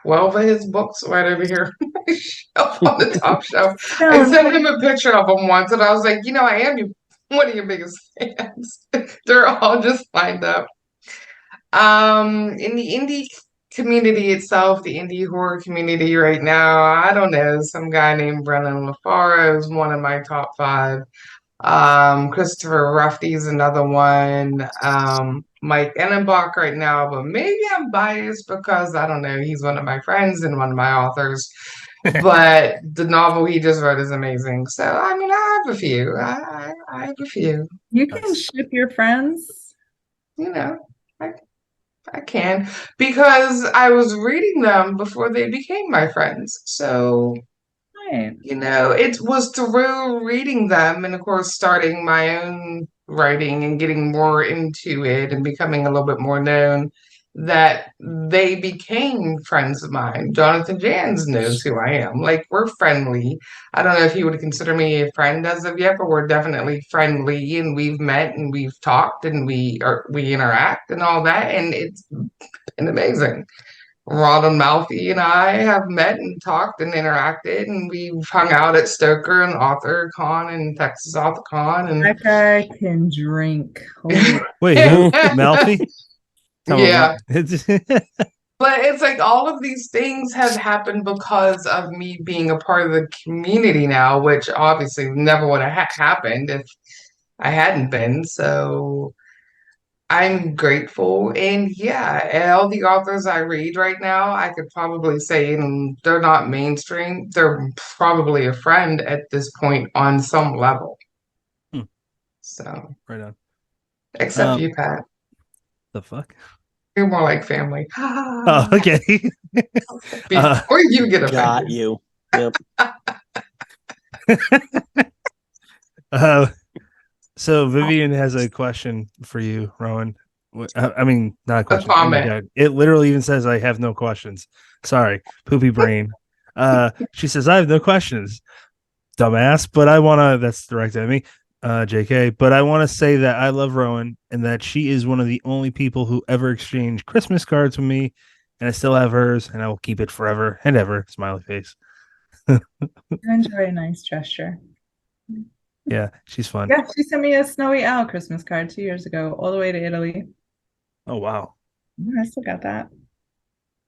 12 of his books right over here on my shelf, on the top shelf. I sent him a picture of them once, and I was like, I am one of your biggest fans. They're all just lined up. In the indie community itself, the indie horror community right now, I don't know. Some guy named Brennan LaFaro is one of my top five. Christopher Ruffy's another one. Mike Ennenbach right now, but maybe I'm biased because I don't know, he's one of my friends and one of my authors. But the novel he just wrote is amazing. So I mean, I have a few. I have a few. You can ship your friends. You know, I I can because I was reading them before they became my friends. So Right. it was through reading them and, of course, starting my own writing and getting more into it and becoming a little bit more known that they became friends of mine. Jonathan Jans knows who I am. Like, we're friendly. I don't know if he would consider me a friend as of yet, but we're definitely friendly and we've met and we've talked and we interact and all that. And it's been amazing. Ronald Malfi and I have met and talked and interacted, and we've hung out at Stoker and Author Con and Texas Author Con. And That guy can drink. Holy. Wait, who? Malfi? yeah, It's but it's like all of these things have happened because of me being a part of the community now, which obviously never would have happened if I hadn't been. So I'm grateful. And yeah, all the authors I read right now, I could probably say, and they're not mainstream, they're probably a friend at this point on some level. So, right on. except you, Pat. The fuck? You're more like family. Oh, okay. Before you get offended. Got you. Yep. So Vivian has a question for you, Rowan. I mean, not a question. A Oh my comment. God. It literally even says I have no questions. Sorry, poopy brain. She says I have no questions, dumbass. But I wanna. That's directed at me, JK. But I want to say that I love Rowan and that she is one of the only people who ever exchanged Christmas cards with me, and I still have hers, and I will keep it forever and ever. Smiley face. Enjoy a nice gesture. Yeah, she's fun. Yeah, she sent me a Snowy Owl Christmas card 2 years ago, all the way to Italy. Oh wow. I still got that.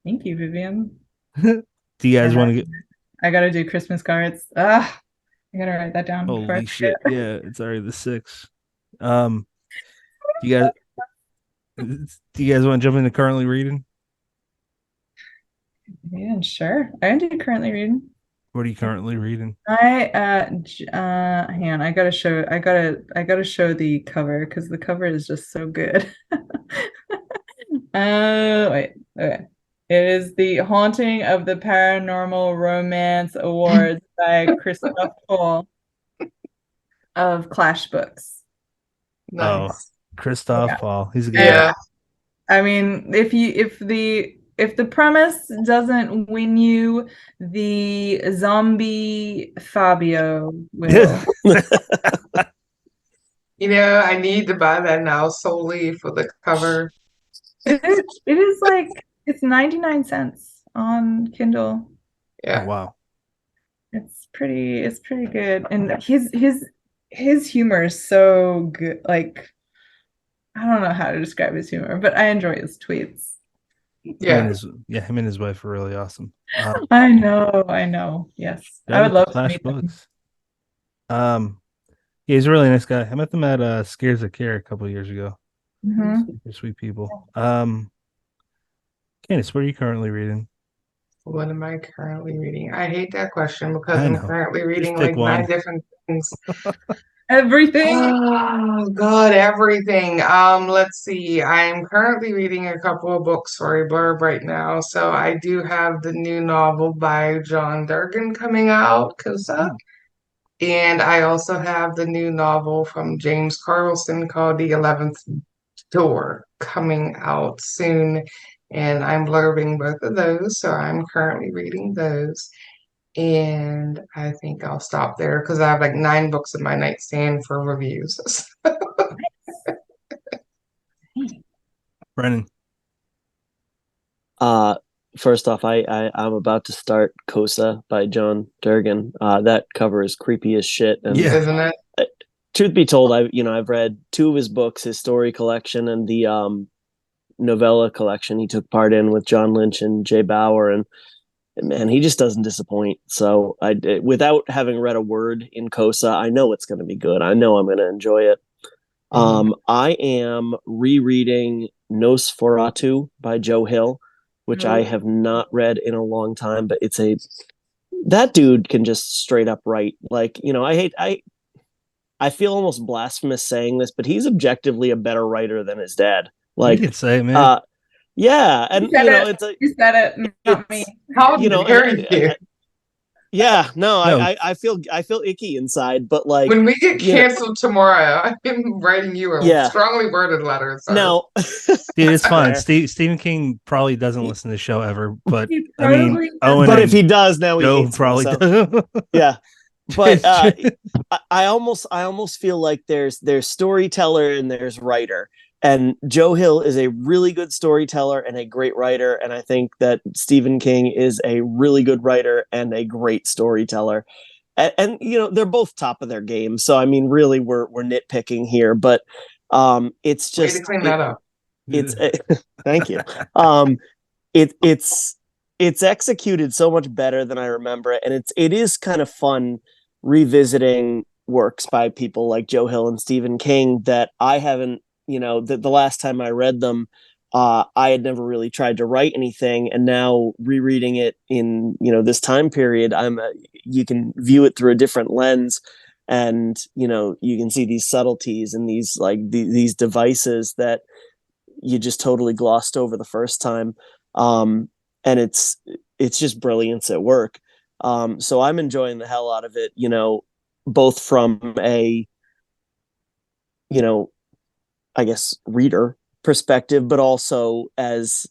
Thank you, Vivian. Do you guys want to get? I gotta do Christmas cards. I gotta write that down. Holy shit! Yeah, it's already the 6th. Do you guys want to jump into currently reading? Yeah, sure. I can do currently reading. What are you currently reading? Hang on, I gotta show the cover because the cover is just so good. Wait, okay. It is The Haunting of the Paranormal Romance Awards by Christoph Paul of Clash Books. Nice. Oh, Christoph Paul. He's a good Yeah. I mean, if the premise doesn't win you, the zombie Fabio will. I need to buy that now solely for the cover. It is like it's 99 cents on Kindle. Yeah. Oh, wow. It's pretty good. And his humor is so good. Like, I don't know how to describe his humor, but I enjoy his tweets. Yeah. Him and his wife are really awesome. I know. Yes. Gotta I would get the love to Clash meet them. books. Yeah, he's a really nice guy. I met them at Scares of Care a couple of years ago. Mhm. They're sweet people. Candace, what are you currently reading? What am I currently reading? I hate that question because I I'm know. currently Just reading pick like nine one. different things. Everything. Oh God, everything. Let's see. I'm currently reading a couple of books for a blurb right now. So I do have the new novel by John Durgan coming out, Kusa. Oh, And I also have the new novel from James Carlson called The 11th Door coming out soon. And I'm blurbing both of those. So I'm currently reading those. And I think I'll stop there because I have like 9 books in my nightstand for reviews. Brennan. Uh, First off, I'm about to start Kosa by John Durgan. That cover is creepy as shit. And Yeah. Isn't it? truth be told, I've read 2 of his books, his story collection and the novella collection he took part in with John Lynch and Jay Bauer, and man, he just doesn't disappoint. So without having read a word in Kosa, I know it's going to be good. I know I'm going to enjoy it. I am rereading Nosferatu by Joe Hill, which I have not read in a long time, but that dude can just straight up write. Like, I feel almost blasphemous saying this, but he's objectively a better writer than his dad. You Like, could say it, man. yeah, and You said it, not me. How you know, dare you? yeah, no, No. I feel icky inside, but like, When we get you know, canceled tomorrow, I'm writing you a yeah, strongly worded letter, sir. no, Dude, it's fine. fair. Stephen King probably doesn't listen to the show ever, but He I mean, probably Owen But if and he does now, he Joe hates me. probably So does. yeah, but I almost feel like there's storyteller and there's writer, and Joe Hill is a really good storyteller and a great writer, and I think that Stephen King is a really good writer and a great storyteller, and they're both top of their game. So I mean, really, we're nitpicking here, but it's Way to just clean that up. it's thank you. Um, it's executed so much better than I remember it, and it is kind of fun revisiting works by people like Joe Hill and Stephen King that I haven't, the last time I read them, I had never really tried to write anything, and now rereading it in this time period, you can view it through a different lens, and you can see these subtleties and these these devices that you just totally glossed over the first time. And it's just brilliance at work. So I'm enjoying the hell out of it, both from a, I guess, reader perspective, but also as,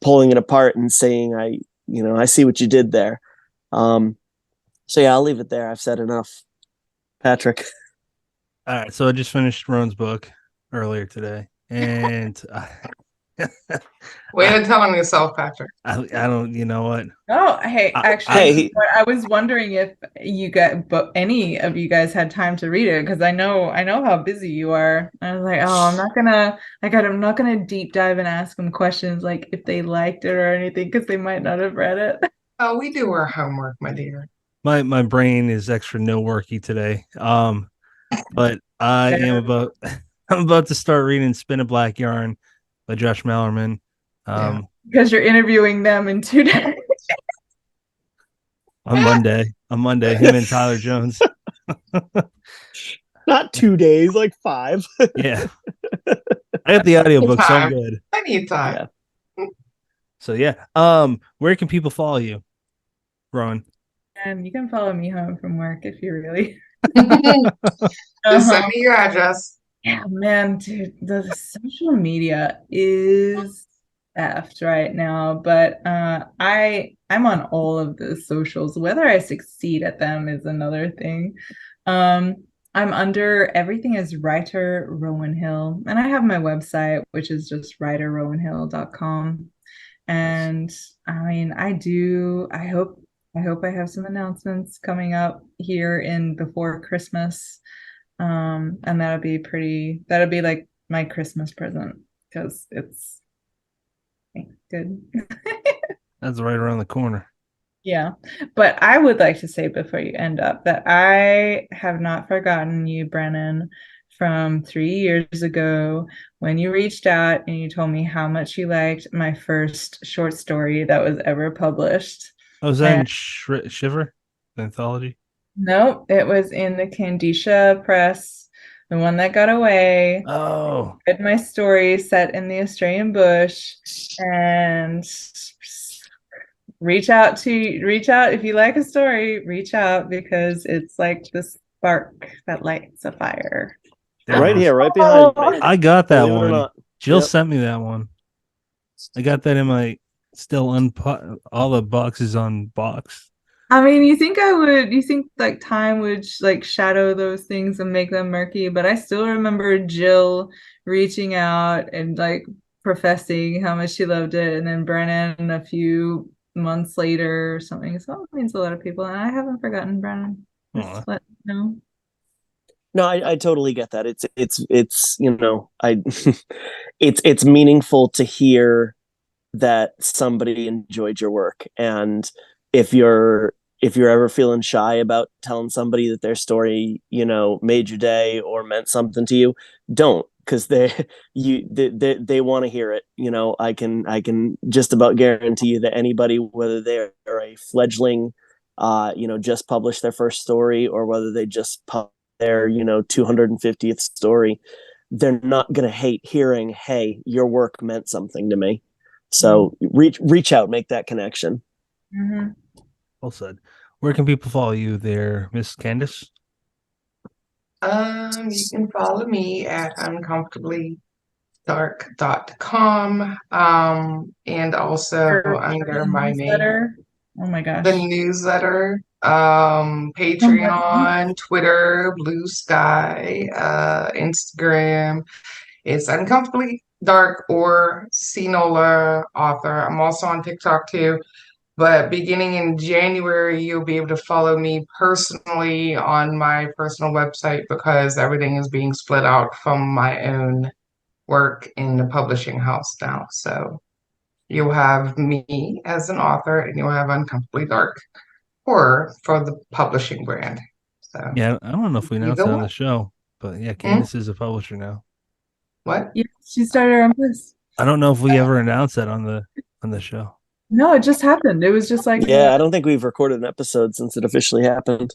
pulling it apart and saying, I see what you did there. So yeah, I'll leave it there. I've said enough. Patrick. All right, so I just finished Rowan's book earlier today, and Way to tell on yourself, Patrick. I don't. You know what? Oh, hey, actually, Hey, I was wondering if any of you guys had time to read it, because I know how busy you are. I was like, oh, I'm not gonna deep dive and ask them questions like if they liked it or anything, because they might not have read it. Oh, we do our homework, my dear. My brain is extra no worky today. But I am about I'm about to start reading Spin a Black Yarn by Josh Mallerman. Because you're interviewing them in 2 days. On Monday, him and Tyler Jones. not 2 days, like 5. Yeah. I got the audiobook, so I'm Time. good. I need time. Yeah. So yeah. Where can people follow you, Rowan? And you can follow me home from work if you really. Just send me your address. Yeah, man, dude, the social media is effed right now, but I'm on all of the socials. Whether I succeed at them is another thing. I'm under everything is writer Rowan Hill, and I have my website, which is just writerrowanhill.com. And I mean, I hope I hope I have some announcements coming up here in before Christmas. And that'll be like my Christmas present because it's good. That's right around the corner. Yeah. But I would like to say before you end up that I have not forgotten you, Brennan, from 3 years ago when you reached out and you told me how much you liked my first short story that was ever published. Oh, was that And in Shiver? The anthology? nope, it was in the Candisha press, the one that got away. Oh. Read my story set in the Australian bush, and reach out if you like a story, reach out because it's like the spark that lights a fire. Right here, right behind me. I got that Believe it or one. not. Jill Yep. sent me that one. I got that in my still all the boxes unboxed. I mean, you think like time would like shadow those things and make them murky, but I still remember Jill reaching out and like professing how much she loved it, and then Brennan a few months later or something. So it means a lot of people, and I haven't forgotten Brennan. Just let me know. No, I totally get that. It's I it's meaningful to hear that somebody enjoyed your work. And if you're ever feeling shy about telling somebody that their story, made your day or meant something to you, don't, because they want to hear it. I can just about guarantee you that anybody, whether they're a fledgling, just published their first story, or whether they just published their 250th story, they're not going to hate hearing, hey, your work meant something to me. So reach out, make that connection. Mm-hmm. Well said. Where can people follow you there, Miss Candace? You can follow me at uncomfortablydark.com, and also under my name, Oh my gosh. the newsletter, Oh Patreon, Twitter, Blue Sky, Instagram. It's Uncomfortably Dark or Cinola Author. I'm also on TikTok too. But beginning in January, you'll be able to follow me personally on my personal website because everything is being split out from my own work in the publishing house now. So you'll have me as an author and you'll have Uncomfortably Dark horror for the publishing brand. So Yeah, I don't know if we announced either it on one. the show, but yeah, Candace is a publisher now. What? Yeah, she started her own business. I don't know if we ever announced that on the show. No, it just happened. It was just like I don't think we've recorded an episode since it officially happened.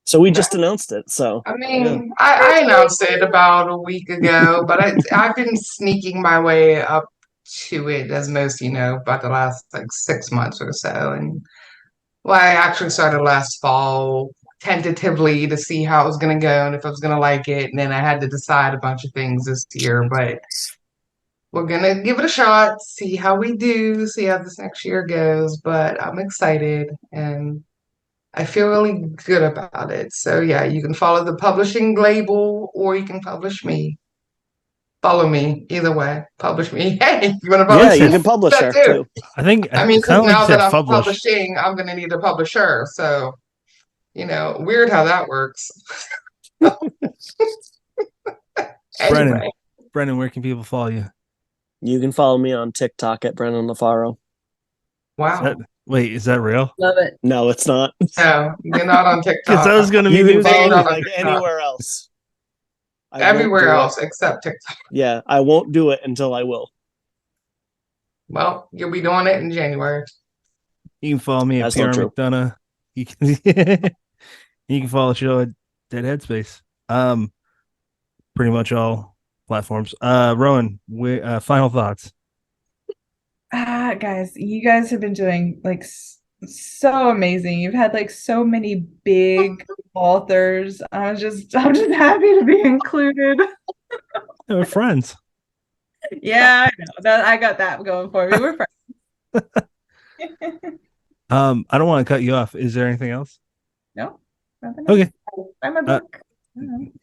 So we just announced it. So I mean, I announced it about a week ago, but I've been sneaking my way up to it, as most about the last like 6 months or so. And well, I actually started last fall tentatively to see how it was going to go and if I was going to like it. And then I had to decide a bunch of things this year, but we're going to give it a shot, see how we do, see how this next year goes. But I'm excited and I feel really good about it. So yeah, you can follow the publishing label or you can publish me. Follow me either way. Publish me. Hey, you want to yeah, publish you me? can publish That her too. too. I think I mean, it because sounded like you now that said I'm publish. publishing, I'm going to need a publisher. So, weird how that works. Anyway, Brennan, where can people follow you? You can follow me on TikTok at Brennan LaFaro. wow. Is that real? love it. No, it's not. No, you're not on TikTok. Because I was going to be You can news. follow me Not on like TikTok. anywhere else. I won't Everywhere do it. else except TikTok. Yeah, I won't do it until I will. Well, you'll be doing it in January. You can follow me at That's PR not true. McDonough. You can you can follow the show at Dead Headspace. Pretty much all platforms. Rowan, final thoughts. Guys, you guys have been doing like so amazing. You've had like so many big authors. I'm just happy to be included. We're friends. Yeah, I know that I got that going for me. We're friends. I don't want to cut you off. Is there anything else? No, nothing Okay. else. Buy my book.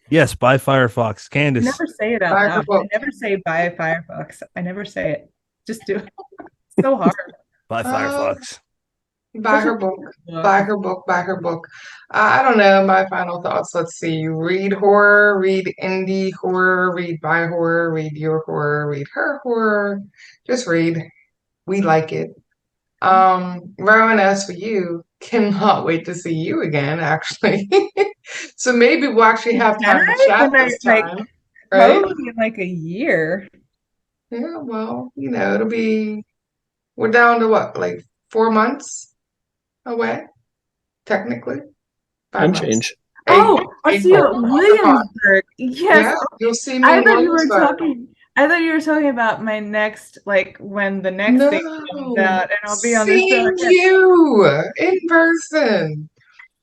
Yes, buy Firefox. Candace. I never say it out loud. I never say buy Firefox. I never say it. Just do it. It's so hard. Buy Firefox. Buy her book. Buy her book. Buy her book. I don't know. My final thoughts. Let's see. Read horror, read indie horror, read my horror, read your horror, read her horror. Just read. We like it. Rowan, as for you, cannot wait to see you again, actually. So maybe we'll actually have Can time to I? chat Can I this like time, right? probably in like a year? Yeah, well, we're down to what, like 4 months away, technically? Five And months. change. Eight, Oh, I'll see you April. at Oh my God. Williamsburg. Yes. Yeah, you'll see me I in thought you were Williamsburg. talking. I thought you were talking about my next, like when the next thing comes No, out, and I'll be on the show seeing again. you in person. So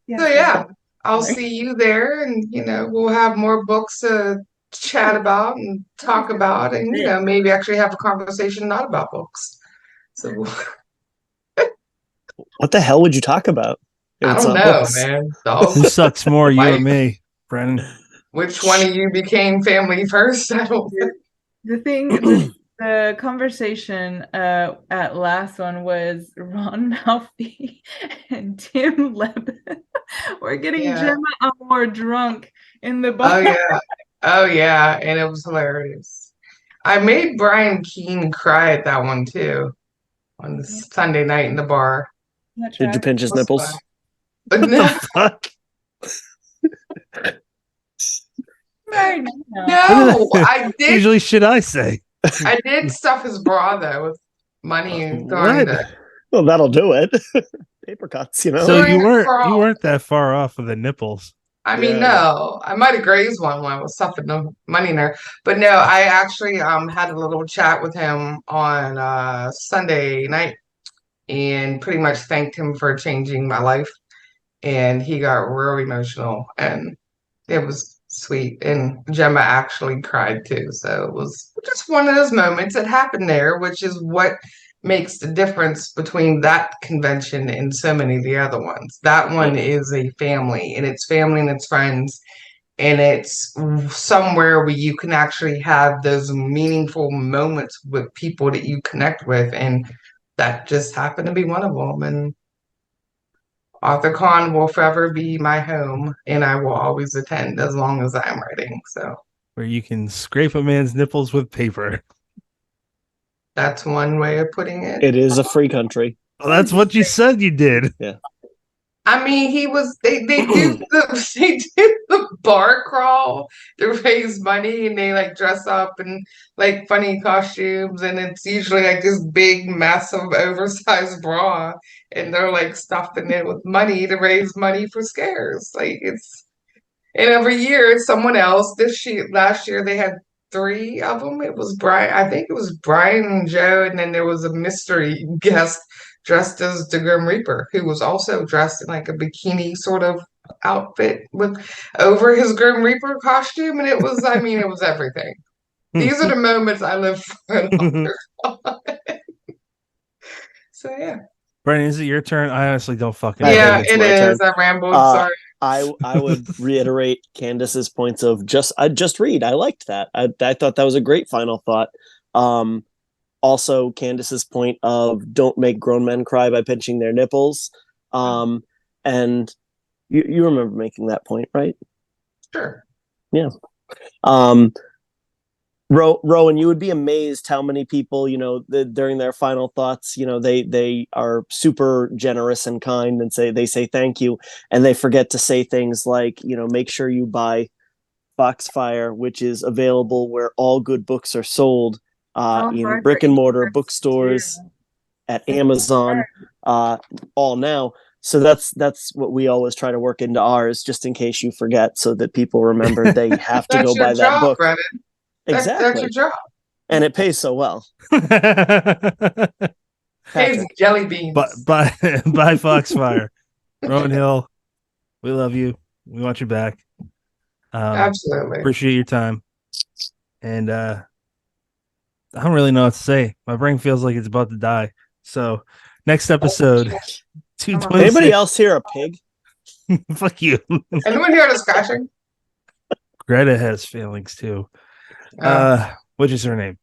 Yes, yes, yeah, yes. I'll Sorry. see you there, and we'll have more books to chat about and talk about, and maybe actually have a conversation not about books. So What the hell would you talk about if I it's don't not know, books? man. Who Dogs, sucks more, you or wife, me, Brennan? which one of you became family first? I don't know. The thing, the conversation at last one was Ron Malfi and Tim Levin. We're getting Yeah. Gemma more drunk in the Oh bar. yeah. Oh yeah. And it was hilarious. I made Brian Keene cry at that one too on the Sunday night in the bar. Did you pinch his It was nipples? fun. But What the no, fuck? Right now. no, I did. Usually should I say? I did stuff his bra though with money and What? Well, that'll do it. Paper cuts, So During you the weren't crawl. that far off of the nipples. I mean, Yeah. no, I might have grazed one when I was stuffing the money in there, but no, I actually had a little chat with him on Sunday night and pretty much thanked him for changing my life. And he got real emotional, and it was sweet. And Gemma actually cried too. So it was just one of those moments that happened there, which is what makes the difference between that convention and so many of the other ones. That one is a family, and it's family and it's friends, and it's somewhere where you can actually have those meaningful moments with people that you connect with. And that just happened to be one of them. And AuthorCon will forever be my home, and I will always attend as long as I'm writing. So Where you can scrape a man's nipples with paper. that's one way of putting it. It is a free country. Well, that's what you said you did. Yeah. I mean, they do the bar crawl to raise money, and they like dress up in like funny costumes, and it's usually like this big, massive, oversized bra, and they're like stuffing it with money to raise money for scares. Like and every year it's someone else. Last year they had three of them. It was Brian. I think it was Brian and Joe, and then there was a mystery guest dressed as the Grim Reaper, who was also dressed in like a bikini sort of outfit with over his Grim Reaper costume, and I mean, it was everything. These are the moments I live for. So yeah. Brennan, is it your turn? I honestly don't fucking know. Yeah, it's it my is. turn. I rambled. Sorry. I would reiterate Candace's points of just read. I liked that. I thought that was a great final thought. Also Candace's point of don't make grown men cry by pinching their nipples. And you remember making that point, right? Sure. Yeah. Rowan, you would be amazed how many people, during their final thoughts, they are super generous and kind and they say thank you, and they forget to say things like, make sure you buy Foxfire, which is available where all good books are sold, in brick and mortar bookstores, at Amazon, all now. So that's what we always try to work into ours, just in case you forget, so that people remember they have to go buy that book. Brennan. Exactly. That's your job. And it pays so well. Pays jelly beans. But by Foxfire. Rowan Hill, we love you. We want you back. Absolutely. Appreciate your time. And I don't really know what to say. My brain feels like it's about to die. So next episode, 226. Anybody else hear a pig? Fuck you. Anyone hear the scratching? Greta has feelings too. Which is her name?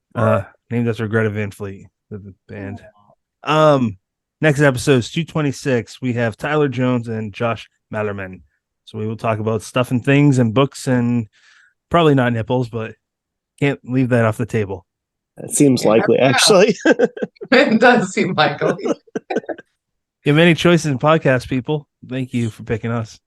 Named after Greta Van Fleet, the band. Next episode is 226. We have Tyler Jones and Josh Mallerman. So we will talk about stuff and things and books and probably not nipples, but can't leave that off the table. It seems likely, actually. It does seem likely. You have any choices in podcast, people? Thank you for picking us.